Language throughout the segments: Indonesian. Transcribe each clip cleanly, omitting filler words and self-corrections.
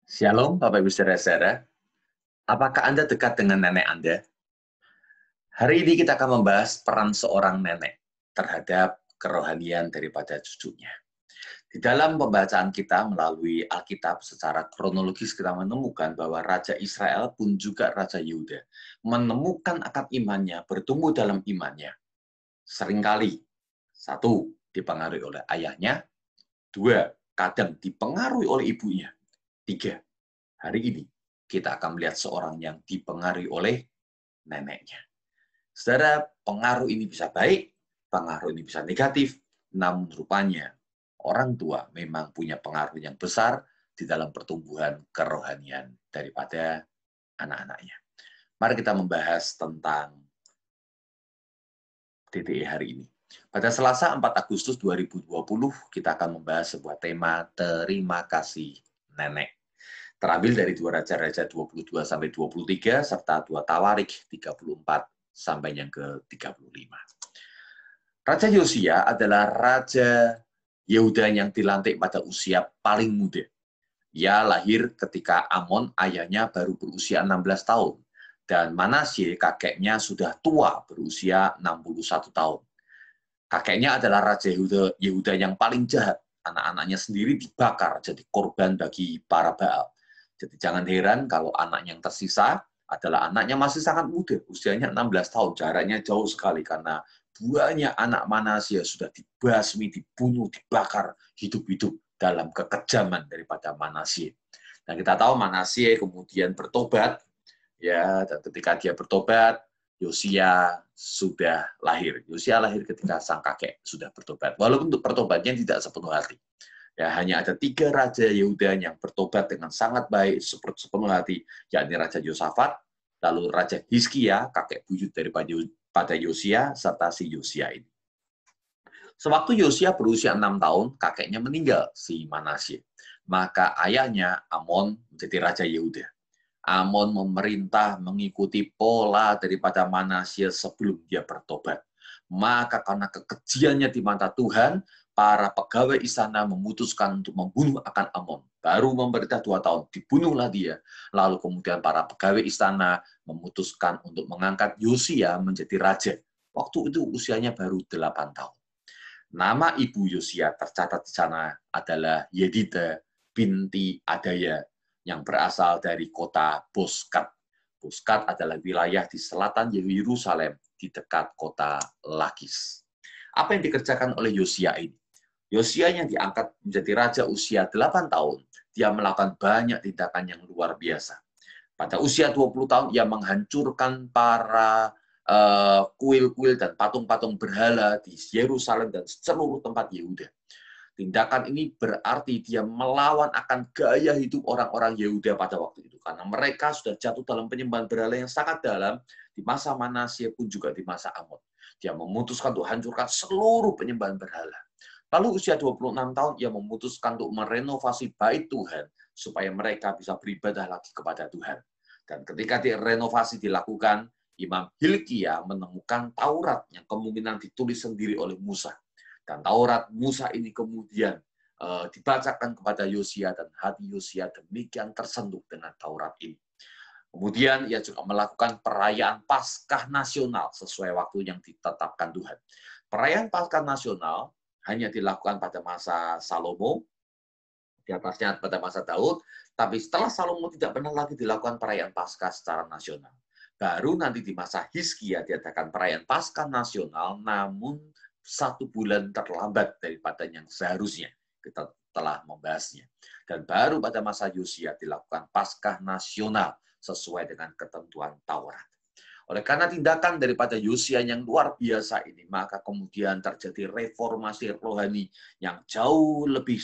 Shalom, Bapak Ibu Saudara-saudara. Apakah Anda dekat dengan nenek Anda? Hari ini kita akan membahas peran seorang nenek terhadap kerohanian daripada cucunya. Di dalam pembacaan kita melalui Alkitab secara kronologis kita menemukan bahwa Raja Israel pun juga Raja Yehuda menemukan akad imannya, bertumbuh dalam imannya. Seringkali, satu, dipengaruhi oleh ayahnya, dua, kadang dipengaruhi oleh ibunya, tiga, hari ini kita akan melihat seorang yang dipengaruhi oleh neneknya. Saudara, pengaruh ini bisa baik, pengaruh ini bisa negatif, namun rupanya orang tua memang punya pengaruh yang besar di dalam pertumbuhan kerohanian daripada anak-anaknya. Mari kita membahas tentang TTE hari ini. Pada Selasa 4 Agustus 2020, kita akan membahas sebuah tema Terima Kasih Nenek. Terambil dari 2 Raja-Raja 22-23, serta 2 Tawarik 34 sampai yang ke-35. Raja Yosia adalah Raja Yehuda yang dilantik pada usia paling muda. Ia lahir ketika Amon, ayahnya, baru berusia 16 tahun. Dan Manasye, kakeknya, sudah tua, berusia 61 tahun. Kakeknya adalah Raja Yehuda yang paling jahat. Anak-anaknya sendiri dibakar jadi korban bagi para Baal. Jadi jangan heran kalau anak yang tersisa adalah anaknya masih sangat muda, usianya 16 tahun, jaraknya jauh sekali karena banyak anak Manasye sudah dibasmi, dibunuh, dibakar hidup-hidup dalam kekejaman daripada Manasye. Dan kita tahu Manasye kemudian bertobat, ya, dan ketika dia bertobat, Yosia sudah lahir. Yosia lahir ketika sang kakek sudah bertobat. Walaupun untuk pertobatnya tidak sepenuh hati. Ya, hanya ada 3 Raja Yehuda yang bertobat dengan sangat baik, sepenuh hati, yakni Raja Yosafat, lalu Raja Hizkia, kakek buyut daripada Yosia, serta si Yosia ini. Sewaktu Yosia berusia 6 tahun, kakeknya meninggal, si Manasye. Maka ayahnya, Amon, menjadi Raja Yehuda. Amon memerintah mengikuti pola daripada Manasye sebelum dia bertobat. Maka karena kekejiannya di mata Tuhan, para pegawai istana memutuskan untuk membunuh akan Amon. Baru memerintah 2 tahun, dibunuhlah dia. Lalu kemudian para pegawai istana memutuskan untuk mengangkat Yosia menjadi raja. Waktu itu usianya baru 8 tahun. Nama ibu Yosia tercatat di sana adalah Yedida binti Adaya, yang berasal dari kota Boskat. Boskat adalah wilayah di selatan Yerusalem, di dekat kota Lakis. Apa yang dikerjakan oleh Yosia ini? Yosia yang diangkat menjadi raja usia 8 tahun, dia melakukan banyak tindakan yang luar biasa. Pada usia 20 tahun, ia menghancurkan para kuil-kuil dan patung-patung berhala di Yerusalem dan seluruh tempat Yehuda. Tindakan ini berarti dia melawan akan gaya hidup orang-orang Yehuda pada waktu itu. Karena mereka sudah jatuh dalam penyembahan berhala yang sangat dalam di masa Manasye pun juga di masa Amon. Dia memutuskan untuk hancurkan seluruh penyembahan berhala. Lalu usia 26 tahun, ia memutuskan untuk merenovasi bait Tuhan supaya mereka bisa beribadah lagi kepada Tuhan. Dan ketika renovasi dilakukan, Imam Hilkia menemukan Taurat yang kemungkinan ditulis sendiri oleh Musa. Dan Taurat Musa ini kemudian dibacakan kepada Yosia, dan hati Yosia demikian tersentuh dengan Taurat ini. Kemudian ia juga melakukan perayaan Paskah nasional sesuai waktu yang ditetapkan Tuhan. Perayaan Paskah nasional hanya dilakukan pada masa Salomo, di atasnya pada masa Daud, tapi setelah Salomo tidak pernah lagi dilakukan perayaan Paskah secara nasional. Baru nanti di masa Hizkia diadakan perayaan Paskah nasional, namun 1 bulan terlambat daripada yang seharusnya. Kita telah membahasnya. Dan baru pada masa Yosia dilakukan Paskah nasional sesuai dengan ketentuan Taurat. Oleh karena tindakan daripada Yosia yang luar biasa ini, maka kemudian terjadi reformasi rohani yang jauh lebih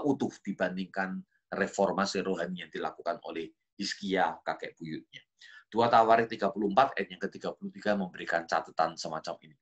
utuh dibandingkan reformasi rohani yang dilakukan oleh Hizkia, kakek buyutnya. 2 Tawarik 34 ayat yang ke-33 memberikan catatan semacam ini.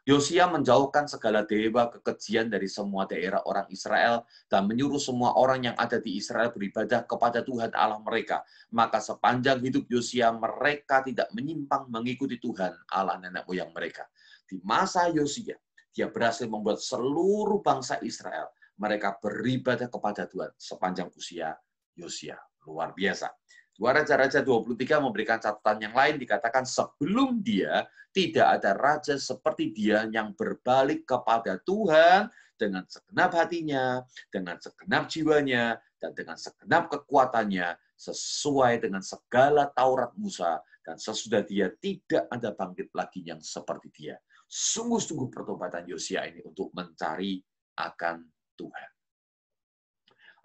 Yosia menjauhkan segala dewa kekejian dari semua daerah orang Israel dan menyuruh semua orang yang ada di Israel beribadah kepada Tuhan Allah mereka. Maka sepanjang hidup Yosia mereka tidak menyimpang mengikuti Tuhan Allah nenek moyang mereka. Di masa Yosia, dia berhasil membuat seluruh bangsa Israel mereka beribadah kepada Tuhan sepanjang usia Yosia. Luar biasa. 2 Raja-Raja 23 memberikan catatan yang lain, dikatakan sebelum dia tidak ada raja seperti dia yang berbalik kepada Tuhan dengan segenap hatinya, dengan segenap jiwanya, dan dengan segenap kekuatannya, sesuai dengan segala Taurat Musa, dan sesudah dia tidak ada bangkit lagi yang seperti dia. Sungguh-sungguh pertobatan Yosia ini untuk mencari akan Tuhan.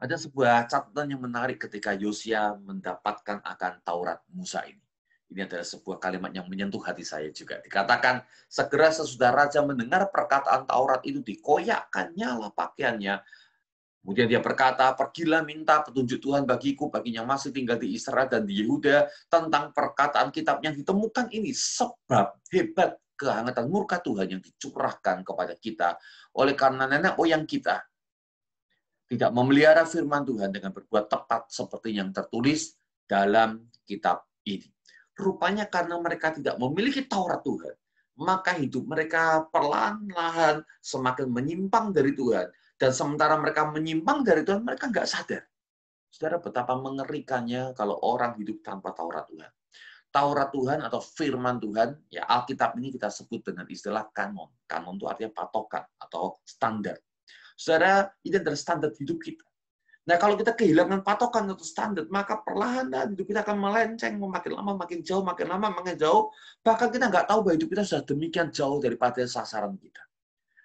Ada sebuah catatan yang menarik ketika Yosia mendapatkan akan Taurat Musa ini. Ini adalah sebuah kalimat yang menyentuh hati saya juga. Dikatakan, segera sesudah raja mendengar perkataan Taurat itu, dikoyakkannya lah pakaiannya. Kemudian dia berkata, pergilah minta petunjuk Tuhan bagiku, bagi yang masih tinggal di Israel dan di Yehuda, tentang perkataan kitab yang ditemukan ini. Sebab hebat kehangatan murka Tuhan yang dicurahkan kepada kita oleh karena nenek moyang kita tidak memelihara firman Tuhan dengan berbuat tepat seperti yang tertulis dalam kitab ini. Rupanya karena mereka tidak memiliki Taurat Tuhan, maka hidup mereka perlahan-lahan semakin menyimpang dari Tuhan. Dan sementara mereka menyimpang dari Tuhan, mereka nggak sadar. Saudara, betapa mengerikannya kalau orang hidup tanpa Taurat Tuhan. Taurat Tuhan atau firman Tuhan, ya Alkitab ini kita sebut dengan istilah kanon. Kanon itu artinya patokan atau standar. Saudara, ini adalah standar hidup kita. Nah, kalau kita kehilangan patokan atau standar, maka perlahan-lahan hidup kita akan melenceng, makin lama makin jauh, makin lama makin jauh. Bahkan kita nggak tahu bahwa hidup kita sudah demikian jauh daripada sasaran kita.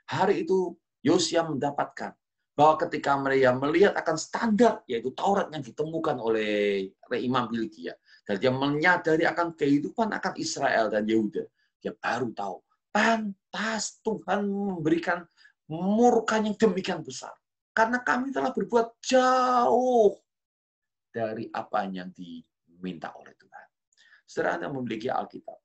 Hari itu, Yosia mendapatkan bahwa ketika mereka melihat akan standar, yaitu Taurat yang ditemukan oleh Imam Hilkia, dan dia menyadari akan kehidupan akan Israel dan Yehuda, dia baru tahu, pantas Tuhan memberikan murka yang demikian besar. Karena kami telah berbuat jauh dari apa yang diminta oleh Tuhan. Saudara, Anda memiliki Alkitab.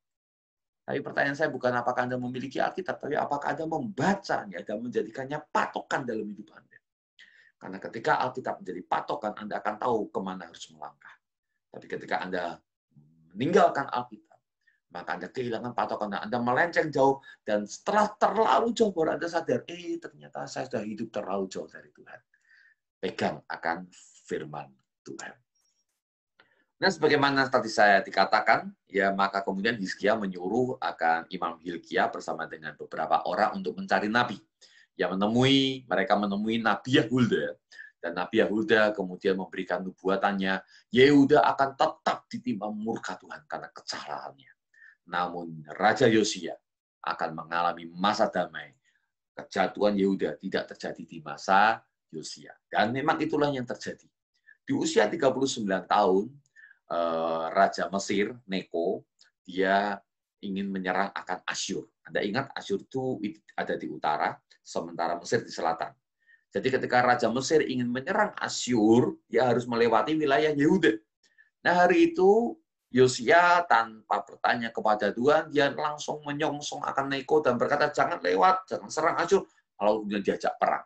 Tapi pertanyaan saya bukan apakah Anda memiliki Alkitab, tapi apakah Anda membacanya dan menjadikannya patokan dalam hidup Anda. Karena ketika Alkitab menjadi patokan, Anda akan tahu kemana harus melangkah. Tapi ketika Anda meninggalkan Alkitab, maka Anda kehilangan patokan, Anda melenceng jauh, dan setelah terlalu jauh baru Anda sadar, ternyata saya sudah hidup terlalu jauh dari Tuhan. Pegang akan firman Tuhan. Nah, sebagaimana tadi saya dikatakan, ya maka kemudian Hizkia menyuruh akan Imam Hilkia bersama dengan beberapa orang untuk mencari nabi. Mereka menemui Nabi Yahulda, dan Nabi Yahulda kemudian memberikan nubuatannya, Yehuda akan tetap ditimpa murka Tuhan karena kesalahannya. Namun Raja Yosia akan mengalami masa damai. Kejatuhan Yehuda tidak terjadi di masa Yosia. Dan memang itulah yang terjadi. Di usia 39 tahun, Raja Mesir, Neko, dia ingin menyerang akan Asyur. Anda ingat Asyur itu ada di utara, sementara Mesir di selatan. Jadi ketika Raja Mesir ingin menyerang Asyur, dia harus melewati wilayah Yehuda. Nah, hari itu Yosia tanpa bertanya kepada Tuhan, dia langsung menyongsong akan Neko dan berkata, jangan lewat, jangan serang Asyur. Lalu kemudian diajak perang.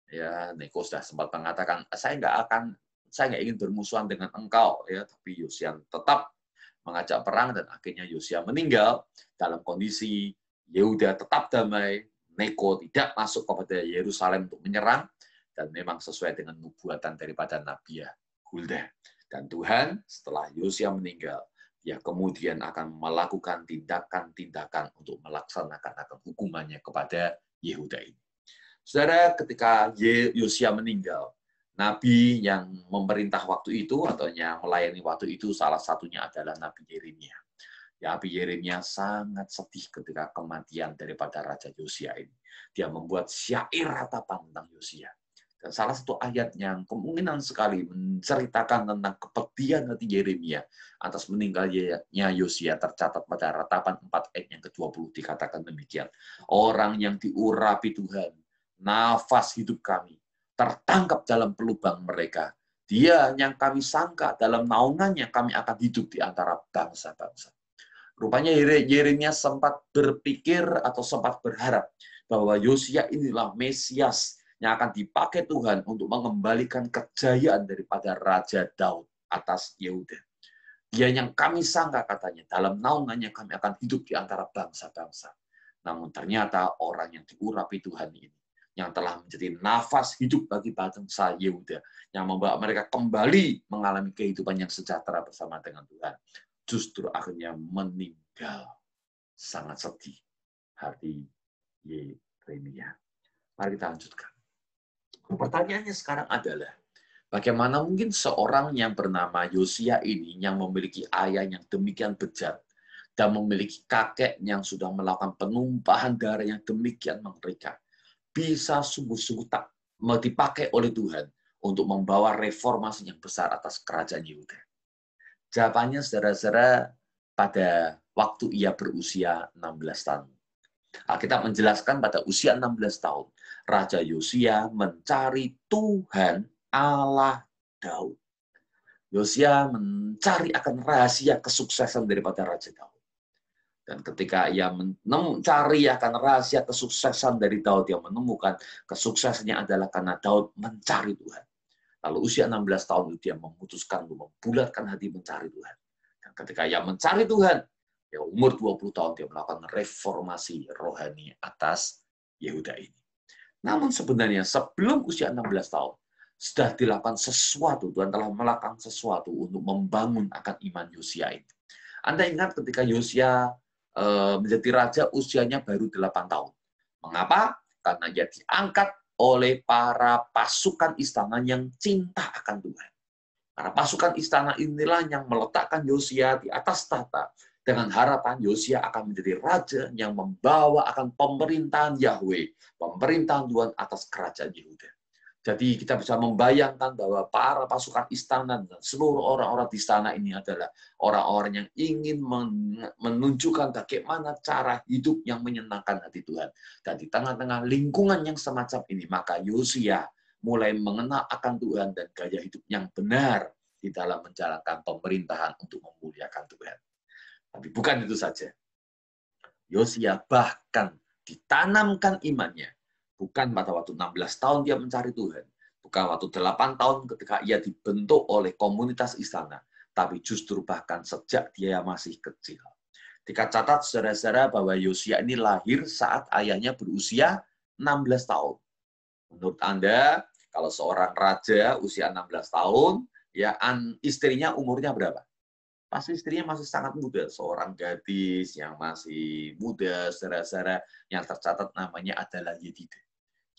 Ya, Neko sudah sempat mengatakan, saya nggak ingin bermusuhan dengan engkau. Ya, tapi Yosia tetap mengajak perang, dan akhirnya Yosia meninggal dalam kondisi Yehuda tetap damai, Neko tidak masuk kepada Yerusalem untuk menyerang, dan memang sesuai dengan nubuatan daripada Nabi Yahulda. Dan Tuhan setelah Yosia meninggal, dia kemudian akan melakukan tindakan-tindakan untuk melaksanakan akan hukumannya kepada Yehuda ini. Saudara, ketika Yosia meninggal, Nabi yang memerintah waktu itu atau yang melayani waktu itu salah satunya adalah Nabi Yeremia. Nabi Yeremia sangat sedih ketika kematian daripada Raja Yosia ini. Dia membuat syair ratapan tentang Yosia. Dan salah satu ayat yang kemungkinan sekali menceritakan tentang kepedihan hati Yeremia atas meninggalnya Yosia tercatat pada ratapan 4 ayat yang ke-20 dikatakan demikian. Orang yang diurapi Tuhan, nafas hidup kami, tertangkap dalam pelubang mereka. Dia yang kami sangka dalam naungannya kami akan hidup di antara bangsa-bangsa. Rupanya Yeremia sempat berpikir atau sempat berharap bahwa Yosia inilah Mesias yang akan dipakai Tuhan untuk mengembalikan kejayaan daripada Raja Daud atas Yehuda. Dia yang kami sangka katanya, dalam naungannya kami akan hidup di antara bangsa-bangsa. Namun ternyata orang yang diurapi Tuhan ini, yang telah menjadi nafas hidup bagi bangsa Yehuda, yang membawa mereka kembali mengalami kehidupan yang sejahtera bersama dengan Tuhan, justru akhirnya meninggal. Sangat sedih hati Yeremia. Mari kita lanjutkan. Pertanyaannya sekarang adalah, bagaimana mungkin seorang yang bernama Yosia ini, yang memiliki ayah yang demikian bejat, dan memiliki kakek yang sudah melakukan penumpahan darah yang demikian mengerikan, bisa sungguh-sungguh tak dipakai oleh Tuhan untuk membawa reformasi yang besar atas kerajaan Yehuda? Jawabannya, saudara-saudara, pada waktu ia berusia 16 tahun. Alkitab menjelaskan pada usia 16 tahun, Raja Yosia mencari Tuhan Allah Daud. Yosia mencari akan rahasia kesuksesan daripada Raja Daud. Dan ketika ia mencari akan rahasia kesuksesan dari Daud, yang menemukan kesuksesannya adalah karena Daud mencari Tuhan. Lalu usia 16 tahun itu dia memutuskan untuk membulatkan hati mencari Tuhan. Dan ketika ia mencari Tuhan, ya umur 20 tahun dia melakukan reformasi rohani atas Yehuda ini. Namun sebenarnya sebelum usia 16 tahun, sudah dilakukan sesuatu, Tuhan telah melakukan sesuatu untuk membangun akan iman Yosia ini. Anda ingat ketika Yosia menjadi raja, usianya baru 8 tahun. Mengapa? Karena dia diangkat oleh para pasukan istana yang cinta akan Tuhan. Para pasukan istana inilah yang meletakkan Yosia di atas tahta, dengan harapan Yosia akan menjadi raja yang membawa akan pemerintahan Yahweh, pemerintahan Tuhan atas kerajaan Yehuda. Jadi kita bisa membayangkan bahwa para pasukan istana dan seluruh orang-orang di istana ini adalah orang-orang yang ingin menunjukkan bagaimana cara hidup yang menyenangkan hati Tuhan. Dan di tengah-tengah lingkungan yang semacam ini, maka Yosia mulai mengenal akan Tuhan dan gaya hidup yang benar di dalam menjalankan pemerintahan untuk memuliakan Tuhan. Tapi bukan itu saja. Yosia bahkan ditanamkan imannya. Bukan pada waktu 16 tahun dia mencari Tuhan. Bukan waktu 8 tahun ketika ia dibentuk oleh komunitas istana. Tapi justru bahkan sejak dia masih kecil. Catat saudara-saudara bahwa Yosia ini lahir saat ayahnya berusia 16 tahun. Menurut Anda, kalau seorang raja usia 16 tahun, ya istrinya umurnya berapa? Pasti istrinya masih sangat muda. Seorang gadis yang masih muda, saudara-saudara, yang tercatat namanya adalah Yedida.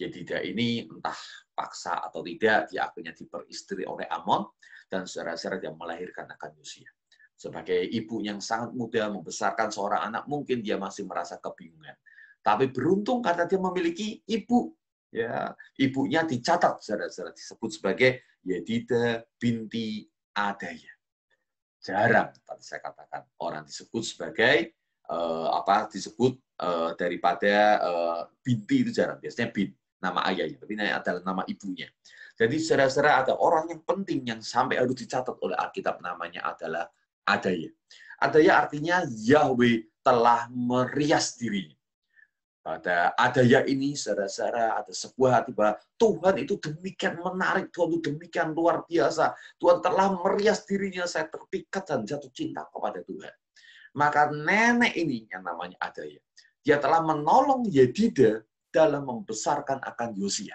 Yedida ini entah paksa atau tidak, dia akhirnya diperistri oleh Amon, dan saudara-saudara dia melahirkan akan Yosia. Sebagai ibu yang sangat muda membesarkan seorang anak, mungkin dia masih merasa kebingungan. Tapi beruntung karena dia memiliki ibu. Ya, ibunya dicatat, saudara-saudara, disebut sebagai Yedida binti Adaya. Jarang, tadi saya katakan, orang disebut sebagai daripada binti itu jarang. Biasanya bin, nama ayahnya, tapi ini adalah nama ibunya. Jadi saudara-saudara, ada orang yang penting yang sampai harus dicatat oleh Alkitab, namanya adalah Adaya. Adaya artinya Yahweh telah merias dirinya. Pada Adaya ini, saudara-saudara, ada sebuah hati bahwa Tuhan itu demikian menarik, Tuhan itu demikian luar biasa. Tuhan telah merias dirinya, saya terpikat dan jatuh cinta kepada Tuhan. Maka nenek ini yang namanya Adaya, dia telah menolong Yedida dalam membesarkan akan Yosia.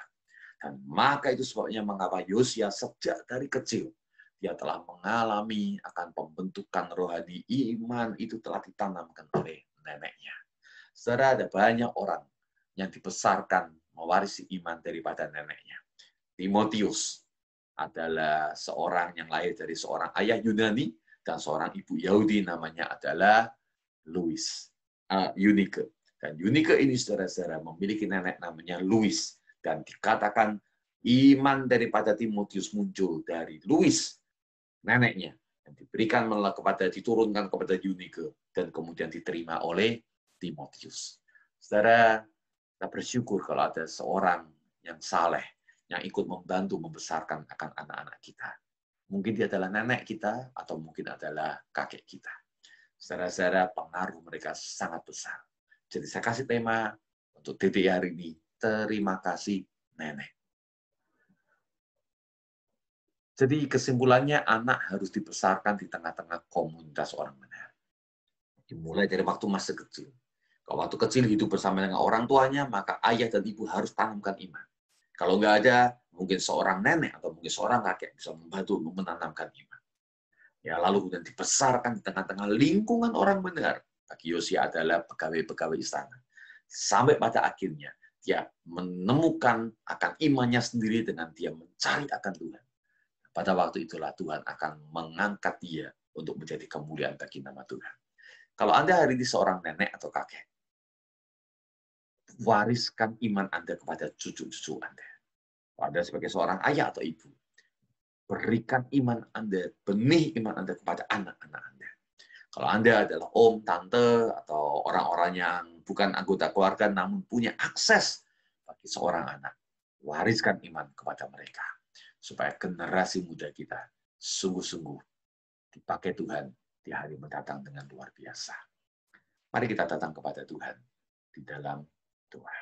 Dan maka itu sebabnya mengapa Yosia sejak dari kecil, dia telah mengalami akan pembentukan rohani, iman itu telah ditanamkan oleh neneknya. Saudara, ada banyak orang yang dibesarkan mewarisi iman daripada neneknya. Timotius adalah seorang yang lahir dari seorang ayah Yunani dan seorang ibu Yahudi, namanya adalah Eunike. Dan Eunike ini, saudara-saudara, memiliki nenek namanya Louis. Dan dikatakan iman daripada Timotius muncul dari Louis, neneknya, yang diturunkan kepada Eunike, dan kemudian diterima oleh Timotius. Saudara, kita bersyukur kalau ada seorang yang saleh, yang ikut membantu membesarkan akan anak-anak kita. Mungkin dia adalah nenek kita, atau mungkin adalah kakek kita. Saudara-saudara, pengaruh mereka sangat besar. Jadi saya kasih tema untuk DDI hari ini, terima kasih nenek. Jadi kesimpulannya, anak harus dibesarkan di tengah-tengah komunitas orang benar. Dimulai dari waktu masih kecil. Kalau waktu kecil hidup bersama dengan orang tuanya, maka ayah dan ibu harus tanamkan iman. Kalau nggak ada, mungkin seorang nenek atau mungkin seorang kakek bisa membantu menanamkan iman. Ya, lalu kemudian dibesarkan di tengah-tengah lingkungan orang benar. Bagi Yosia adalah pegawai-pegawai istana. Sampai pada akhirnya, dia menemukan akan imannya sendiri dengan dia mencari akan Tuhan. Pada waktu itulah Tuhan akan mengangkat dia untuk menjadi kemuliaan bagi nama Tuhan. Kalau Anda hari ini seorang nenek atau kakek, wariskan iman Anda kepada cucu-cucu Anda. Anda sebagai seorang ayah atau ibu, berikan iman Anda, benih iman Anda kepada anak-anak Anda. Kalau Anda adalah om, tante, atau orang-orang yang bukan anggota keluarga, namun punya akses bagi seorang anak, wariskan iman kepada mereka. Supaya generasi muda kita sungguh-sungguh dipakai Tuhan di hari mendatang dengan luar biasa. Mari kita datang kepada Tuhan di dalam doa.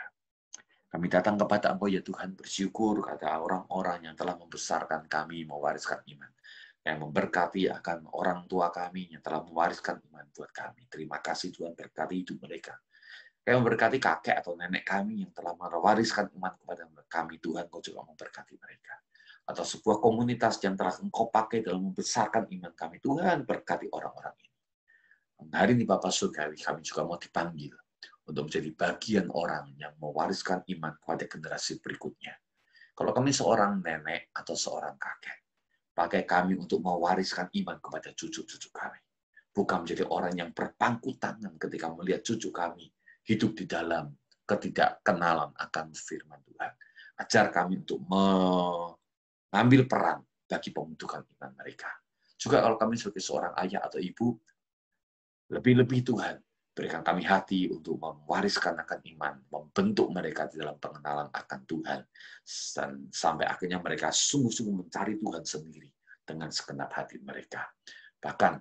Kami datang kepada Engkau ya Tuhan, bersyukur kata orang-orang yang telah membesarkan kami, mewariskan iman. Yang memberkati akan orang tua kami yang telah mewariskan iman buat kami. Terima kasih Tuhan, berkati hidup mereka. Yang memberkati kakek atau nenek kami yang telah mewariskan iman kepada kami, Tuhan, Kau juga memberkati mereka. Atau sebuah komunitas yang telah Engkau pakai dalam membesarkan iman kami, Tuhan, berkati orang-orang ini. Hari ini Bapak Surgawi, kami juga mau dipanggil untuk menjadi bagian orang yang mewariskan iman kepada generasi berikutnya. Kalau kami seorang nenek atau seorang kakek, pakai kami untuk mewariskan iman kepada cucu-cucu kami. Bukan menjadi orang yang berpangku tangan ketika melihat cucu kami hidup di dalam ketidakkenalan akan firman Tuhan. Ajar kami untuk mengambil peran bagi pembentukan iman mereka. Juga kalau kami sebagai seorang ayah atau ibu, lebih-lebih Tuhan, berikan kami hati untuk mewariskan akan iman, membentuk mereka di dalam pengenalan akan Tuhan, dan sampai akhirnya mereka sungguh-sungguh mencari Tuhan sendiri dengan segenap hati mereka. Bahkan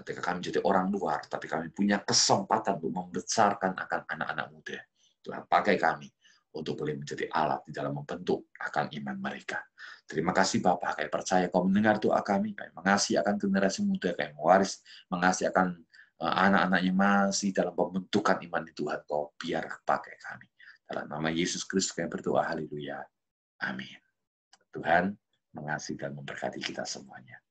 ketika kami jadi orang luar, tapi kami punya kesempatan untuk membesarkan akan anak-anak muda, Tuhan pakai kami untuk boleh menjadi alat di dalam membentuk akan iman mereka. Terima kasih Bapak, kami percaya Kau mendengar doa kami, kami mengasihi akan generasi muda, kami mengasihi akan anak-anaknya masih dalam pembentukan iman di Tuhan, Kau biar pakai kami. Dalam nama Yesus Kristus kami berdoa, haleluya. Amin. Tuhan mengasihi dan memberkati kita semuanya.